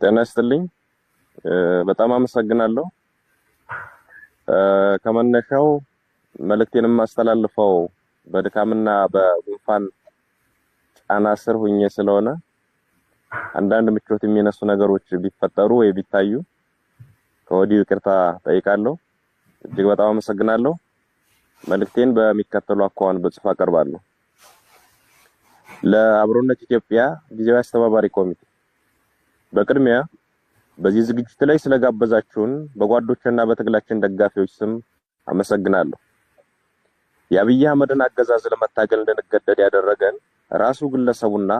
ጤና ይስጥልኝ። በጣም አመሰግናለሁ። ከመነሻው መልእክቴንም ማስተላልፈው በድካምና በጉንፋን ጫና ስር ሁኜ ስለሆነ አንዳንድ ምቾት የሚነሱ ነገሮች ቢፈጠሩ ወይ ቢታዩ ከወዲሁ ይቅርታ ጠይቃለሁ። እጅግ በጣም አመሰግናለሁ። መልእክቴን በሚከተሉ አኳኋን በጽሁፍ አቀርባለሁ። ለአብሮነት ኢትዮጵያ ጊዜያዊ አስተባባሪ ኮሚቴ በቅድሚያ በዚህ ዝግጅት ላይ ስለጋበዛችሁን በጓዶችና በትግላችን ደጋፊዎች ስም አመሰግናለሁ። የአብይ አህመድን አገዛዝ ለመታገል እንድንገደድ ያደረገን ራሱ ግለሰቡና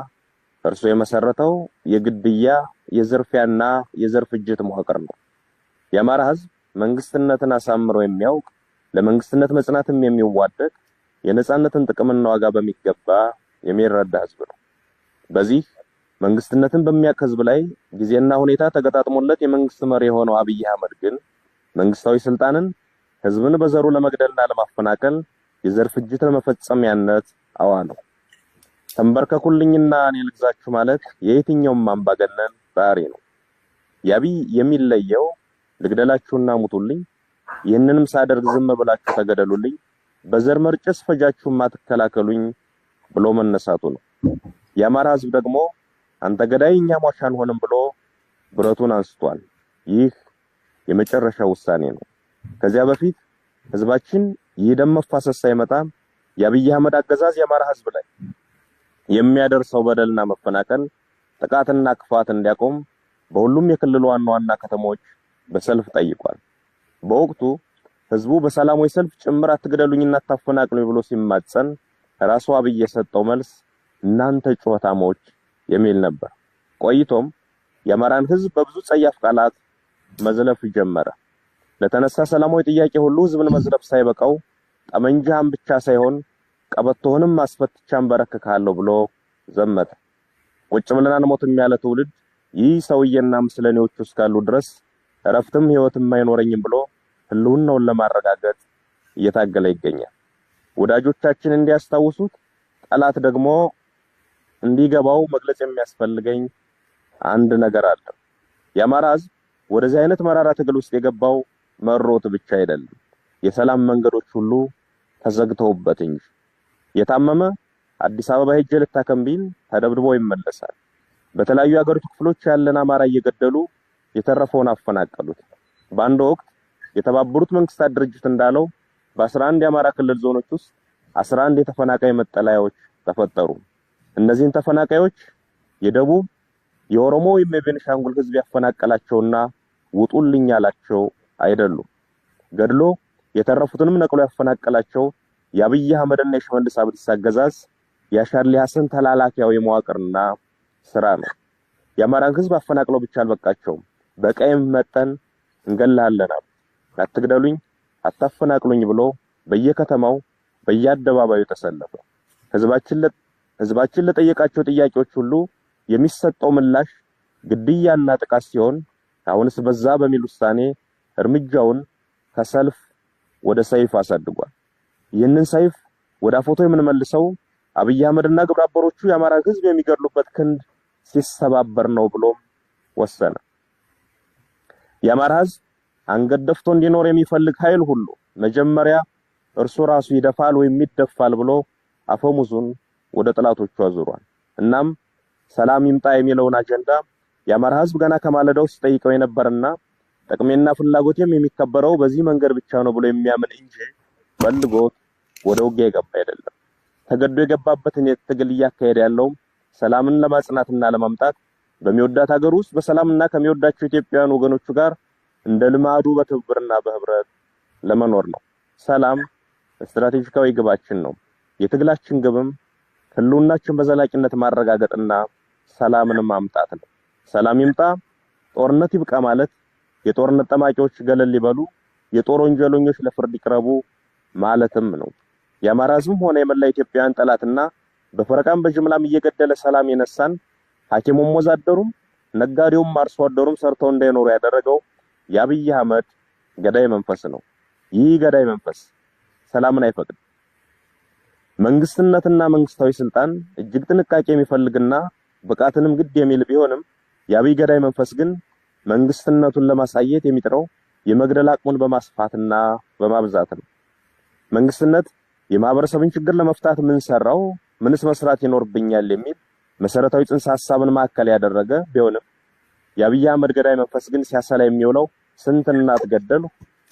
እርሱ የመሰረተው የግድያ የዝርፊያና የዘር ፍጅት መዋቅር ነው። የአማራ ህዝብ መንግስትነትን አሳምሮ የሚያውቅ ለመንግስትነት መጽናትም የሚዋደቅ የነጻነትን ጥቅምና ዋጋ በሚገባ የሚረዳ ህዝብ ነው። በዚህ መንግስትነትን በሚያውቅ ህዝብ ላይ ጊዜና ሁኔታ ተገጣጥሞለት የመንግስት መሪ የሆነው አብይ አህመድ ግን መንግስታዊ ስልጣንን ህዝብን በዘሩ ለመግደልና ለማፈናቀል የዘር ፍጅት ለመፈጸሚያነት አዋለው። ተንበርከኩልኝና እኔ ልግዛችሁ ማለት የየትኛውም አምባገነን ባህሪ ነው። የአብይ የሚለየው ልግደላችሁና ሙቱልኝ፣ ይህንንም ሳደርግ ዝም ብላችሁ ተገደሉልኝ፣ በዘር መርጨስ ፈጃችሁም አትከላከሉኝ ብሎ መነሳቱ ነው። የአማራ ህዝብ ደግሞ አንተ ገዳይ እኛ ሟች አንሆንም ብሎ ብረቱን አንስቷል። ይህ የመጨረሻው ውሳኔ ነው። ከዚያ በፊት ህዝባችን የደም መፋሰስ ሳይመጣ የአብይ አህመድ አገዛዝ የአማራ ህዝብ ላይ የሚያደርሰው በደልና መፈናቀል፣ ጥቃትና ክፋት እንዲያቆም በሁሉም የክልሉ ዋና ዋና ከተሞች በሰልፍ ጠይቋል። በወቅቱ ህዝቡ በሰላማዊ ሰልፍ ጭምር አትግደሉኝና አታፈናቅሉኝ ብሎ ሲማጸን ራሱ አብይ የሰጠው መልስ እናንተ ጩኸታሞች የሚል ነበር። ቆይቶም የአማራን ህዝብ በብዙ ጸያፍ ቃላት መዝለፍ ጀመረ። ለተነሳ ሰላማዊ ጥያቄ ሁሉ ህዝብን መዝለፍ ሳይበቃው ጠመንጃህን ብቻ ሳይሆን ቀበቶህንም አስፈትቻን በረከካለሁ ብሎ ዘመተ። ቁጭ ብለን አንሞትም ያለ ትውልድ ይህ ሰውዬና ምስለኔዎቹ እስካሉ ድረስ እረፍትም ህይወትም አይኖረኝም ብሎ ህልውናውን ለማረጋገጥ እየታገለ ይገኛል። ወዳጆቻችን እንዲያስታውሱት ጠላት ደግሞ እንዲገባው መግለጽ የሚያስፈልገኝ አንድ ነገር አለ። የአማራ ህዝብ ወደዚህ አይነት መራራ ትግል ውስጥ የገባው መሮት ብቻ አይደለም፣ የሰላም መንገዶች ሁሉ ተዘግተውበት እንጂ። የታመመ አዲስ አበባ ሄጄ ልታከም ቢል ተደብድቦ ይመለሳል። በተለያዩ የሀገሪቱ ክፍሎች ያለን አማራ እየገደሉ የተረፈውን አፈናቀሉት። በአንድ ወቅት የተባበሩት መንግስታት ድርጅት እንዳለው በ11 የአማራ ክልል ዞኖች ውስጥ 11 የተፈናቃይ መጠለያዎች ተፈጠሩ። እነዚህን ተፈናቃዮች የደቡብ የኦሮሞ ወይም የቤኒሻንጉል ህዝብ ያፈናቀላቸውና ውጡልኝ ያላቸው አይደሉም። ገድሎ የተረፉትንም ነቅሎ ያፈናቀላቸው የአብይ አህመድና የሽመልስ አብዲሳ አገዛዝ የሻርሊ ሐሰን ተላላኪያዊ መዋቅርና ስራ ነው። የአማራን ህዝብ አፈናቅለው ብቻ አልበቃቸውም። በቀይም መጠን እንገላለን፣ አትግደሉኝ፣ አታፈናቅሉኝ ብሎ በየከተማው በየአደባባዩ ተሰለፈ። ህዝባችን ለጠየቃቸው ጥያቄዎች ሁሉ የሚሰጠው ምላሽ ግድያና ጥቃት ሲሆን አሁንስ በዛ በሚል ውሳኔ እርምጃውን ከሰልፍ ወደ ሰይፍ አሳድጓል። ይህንን ሰይፍ ወደ አፎቶ የምንመልሰው አብይ አህመድና ግብረ አበሮቹ የአማራ ህዝብ የሚገድሉበት ክንድ ሲሰባበር ነው ብሎም ወሰነ። የአማራ ህዝብ አንገት ደፍቶ እንዲኖር የሚፈልግ ኃይል ሁሉ መጀመሪያ እርሱ ራሱ ይደፋል ወይም ይደፋል ብሎ አፈሙዙን ወደ ጥላቶቹ አዙሯል። እናም ሰላም ይምጣ የሚለውን አጀንዳ የአማራ ህዝብ ገና ከማለዳው ሲጠይቀው የነበረና ጥቅሜና ፍላጎቴም የሚከበረው በዚህ መንገድ ብቻ ነው ብሎ የሚያምን እንጂ ፈልጎት ወደ ውጊያ የገባ አይደለም። ተገዶ የገባበትን ትግል እያካሄደ ያለው ሰላምን ለማጽናትና ለማምጣት በሚወዳት ሀገር ውስጥ በሰላምና ከሚወዳቸው ኢትዮጵያውያን ወገኖቹ ጋር እንደ ልማዱ በትብብርና በህብረት ለመኖር ነው። ሰላም ስትራቴጂካዊ ግባችን ነው። የትግላችን ግብም ህልውናችን በዘላቂነት ማረጋገጥና ሰላምን ማምጣት ነው። ሰላም ይምጣ፣ ጦርነት ይብቃ ማለት የጦርነት ጠማቂዎች ገለል ይበሉ፣ የጦር ወንጀለኞች ለፍርድ ይቅረቡ ማለትም ነው። የአማራ ህዝብም ሆነ የመላ ኢትዮጵያውያን ጠላትና በፈረቃም በጅምላም እየገደለ ሰላም የነሳን ሐኪሙም ወዛደሩም ነጋዴውም አርሶ አደሩም ሰርተው እንዳይኖሩ ያደረገው የአብይ አህመድ ገዳይ መንፈስ ነው። ይህ ገዳይ መንፈስ ሰላምን አይፈቅድም። መንግስትነትና መንግስታዊ ስልጣን እጅግ ጥንቃቄ የሚፈልግና ብቃትንም ግድ የሚል ቢሆንም የአብይ ገዳይ መንፈስ ግን መንግስትነቱን ለማሳየት የሚጥረው የመግደል አቅሙን በማስፋትና በማብዛት ነው። መንግስትነት የማህበረሰብን ችግር ለመፍታት ምን ሰራው፣ ምንስ መስራት ይኖርብኛል የሚል መሰረታዊ ጽንሰ ሐሳብን ማዕከል ያደረገ ቢሆንም የአብይ አህመድ ገዳይ መንፈስ ግን ሲያሰላ የሚውለው ስንት እናት ገደሉ፣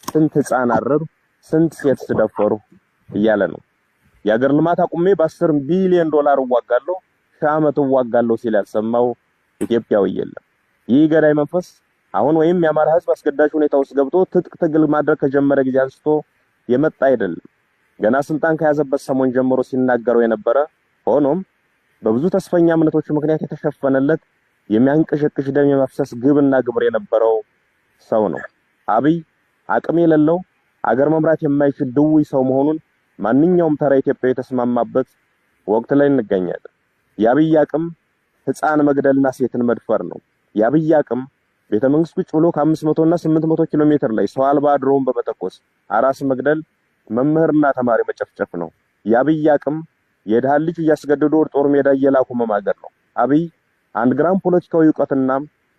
ስንት ህፃን አረዱ፣ ስንት ሴት ደፈሩ እያለ ነው። የአገር ልማት አቁሜ በ10 ቢሊዮን ዶላር እዋጋለሁ፣ ሺህ ዓመት እዋጋለሁ ሲል ያልሰማው ኢትዮጵያዊ የለም። ይህ ገዳይ መንፈስ አሁን ወይም የአማራ ህዝብ አስገዳጅ ሁኔታ ውስጥ ገብቶ ትጥቅ ትግል ማድረግ ከጀመረ ጊዜ አንስቶ የመጣ አይደለም። ገና ስልጣን ከያዘበት ሰሞን ጀምሮ ሲናገረው የነበረ ሆኖም በብዙ ተስፈኛ እምነቶች ምክንያት የተሸፈነለት የሚያንቀሸቅሽ ደም የመፍሰስ ግብና ግብር የነበረው ሰው ነው። አብይ አቅም የሌለው አገር መምራት የማይችል ድውይ ሰው መሆኑን ማንኛውም ተራ ኢትዮጵያዊ የተስማማበት ወቅት ላይ እንገኛለን። የአብይ አቅም ህፃን መግደልና ሴትን መድፈር ነው። የአብይ አቅም ቤተ መንግስት ቁጭ ብሎ ከ500 እና 800 ኪሎ ሜትር ላይ ሰው አልባ ድሮን በመተኮስ አራስ መግደል፣ መምህርና ተማሪ መጨፍጨፍ ነው። የአብይ አቅም የድሃ ልጅ እያስገደዱ ወደ ጦር ሜዳ እየላኩ መማገር ነው። አብይ 1 ግራም ፖለቲካዊ ዕውቀትና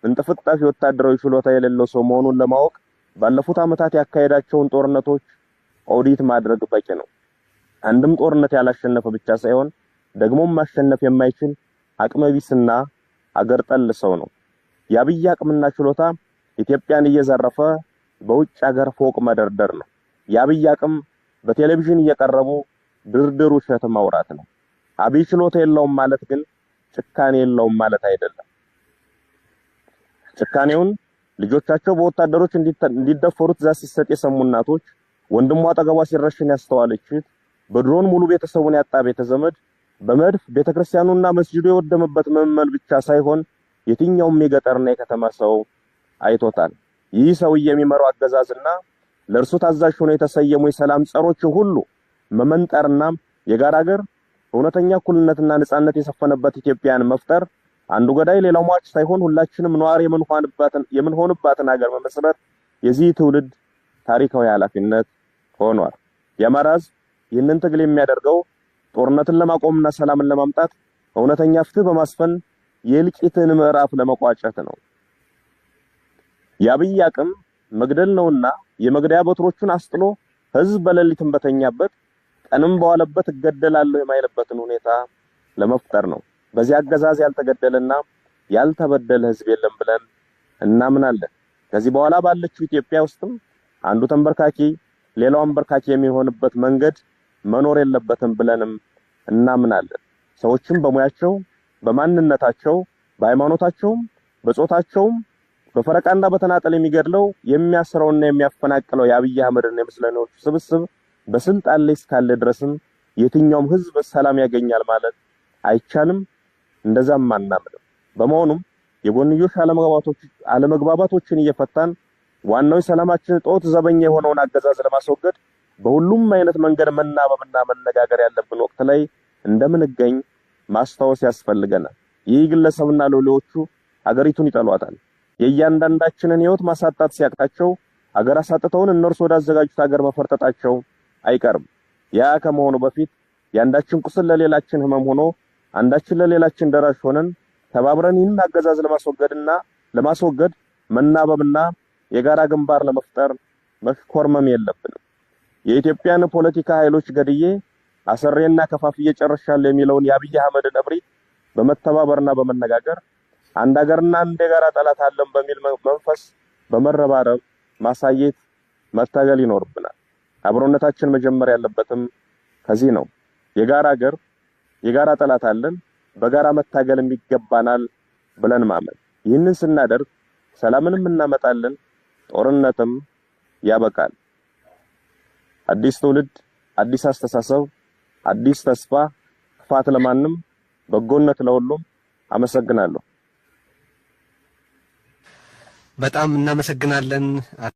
እንጥፍጣፊ ወታደራዊ ችሎታ የሌለው ሰው መሆኑን ለማወቅ ባለፉት ዓመታት ያካሄዳቸውን ጦርነቶች ኦዲት ማድረግ በቂ ነው። አንድም ጦርነት ያላሸነፈ ብቻ ሳይሆን ደግሞም ማሸነፍ የማይችል አቅመቢስና አገር ጠል ሰው ነው። የአብይ አቅምና ችሎታ ኢትዮጵያን እየዘረፈ በውጭ ሀገር ፎቅ መደርደር ነው። የአብይ አቅም በቴሌቪዥን እየቀረቡ ድርድር ውሸት ማውራት ነው። አብይ ችሎታ የለውም ማለት ግን ጭካኔ የለውም ማለት አይደለም። ጭካኔውን ልጆቻቸው በወታደሮች እንዲደፈሩ ትዕዛዝ ሲሰጥ የሰሙ እናቶች፣ ወንድሟ አጠገቧ ሲረሽን ያስተዋለች፣ በድሮን ሙሉ ቤተሰቡን ያጣ ቤተዘመድ፣ በመድፍ ቤተክርስቲያኑና መስጂዱ የወደመበት ምዕመን ብቻ ሳይሆን የትኛውም የገጠርና የከተማ ሰው አይቶታል። ይህ ሰው የሚመራው አገዛዝና ለእርሱ ታዛዥ ሆነው የተሰየሙ የሰላም ጸሮችን ሁሉ መመንጠርና የጋራ ሀገር እውነተኛ እኩልነትና ነጻነት የሰፈነበት ኢትዮጵያን መፍጠር፣ አንዱ ገዳይ ሌላው ሟች ሳይሆን ሁላችንም ነዋሪ የምንሆንባትን ሀገር መመስረት የዚህ ትውልድ ታሪካዊ ኃላፊነት ሆኗል። የአማራ ሕዝብ ይህንን ትግል የሚያደርገው ጦርነትን ለማቆምና ሰላምን ለማምጣት እውነተኛ ፍትህ በማስፈን የእልቂትን ምዕራፍ ለመቋጨት ነው። የአብይ አቅም መግደል ነውና የመግደያ በትሮቹን አስጥሎ ህዝብ በሌሊትም በተኛበት ቀንም በዋለበት እገደላለሁ የማይልበትን ሁኔታ ለመፍጠር ነው። በዚህ አገዛዝ ያልተገደለና ያልተበደለ ህዝብ የለም ብለን እናምናለን። ከዚህ በኋላ ባለችው ኢትዮጵያ ውስጥም አንዱ ተንበርካኪ ሌላው አንበርካኪ የሚሆንበት መንገድ መኖር የለበትም ብለንም እናምናለን። ሰዎችም በሙያቸው፣ በማንነታቸው፣ በሃይማኖታቸውም፣ በጾታቸውም በፈረቃና በተናጠል የሚገድለው የሚያስረውና የሚያፈናቅለው የአብይ አህመድና የምስለኔዎቹ ስብስብ በስልጣን ላይ እስካለ ድረስም የትኛውም ህዝብ ሰላም ያገኛል ማለት አይቻልም። እንደዛም አናምንም። በመሆኑም የጎንዮሽ አለመግባባቶችን እየፈታን ዋናው የሰላማችን ጦት ዘበኛ የሆነውን አገዛዝ ለማስወገድ በሁሉም አይነት መንገድ መናበብና መነጋገር ያለብን ወቅት ላይ እንደምንገኝ ማስታወስ ያስፈልገናል። ይህ ግለሰብና ሎሌዎቹ ሀገሪቱን ይጠሏታል። የእያንዳንዳችንን ህይወት ማሳጣት ሲያቅታቸው ሀገር አሳጥተውን እነርሱ ወዳዘጋጁት ሀገር መፈርጠጣቸው አይቀርም። ያ ከመሆኑ በፊት የአንዳችን ቁስል ለሌላችን ህመም ሆኖ አንዳችን ለሌላችን ደራሽ ሆነን ተባብረን ይህን አገዛዝ ለማስወገድ መናበብና የጋራ ግንባር ለመፍጠር መሽኮርመም የለብንም። የኢትዮጵያን ፖለቲካ ኃይሎች ገድዬ አሰሬና ከፋፍዬ ጨርሻለሁ የሚለውን የአብይ አህመድን እብሪት በመተባበርና በመነጋገር አንድ ሀገርና አንድ የጋራ ጠላት አለን በሚል መንፈስ በመረባረብ ማሳየት መታገል ይኖርብናል። አብሮነታችን መጀመር ያለበትም ከዚህ ነው። የጋራ ሀገር የጋራ ጠላት አለን፣ በጋራ መታገልም ይገባናል ብለን ማመን። ይህንን ስናደርግ ሰላምንም እናመጣለን፣ ጦርነትም ያበቃል። አዲስ ትውልድ፣ አዲስ አስተሳሰብ፣ አዲስ ተስፋ። ክፋት ለማንም፣ በጎነት ለሁሉም። አመሰግናለሁ። በጣም እናመሰግናለን።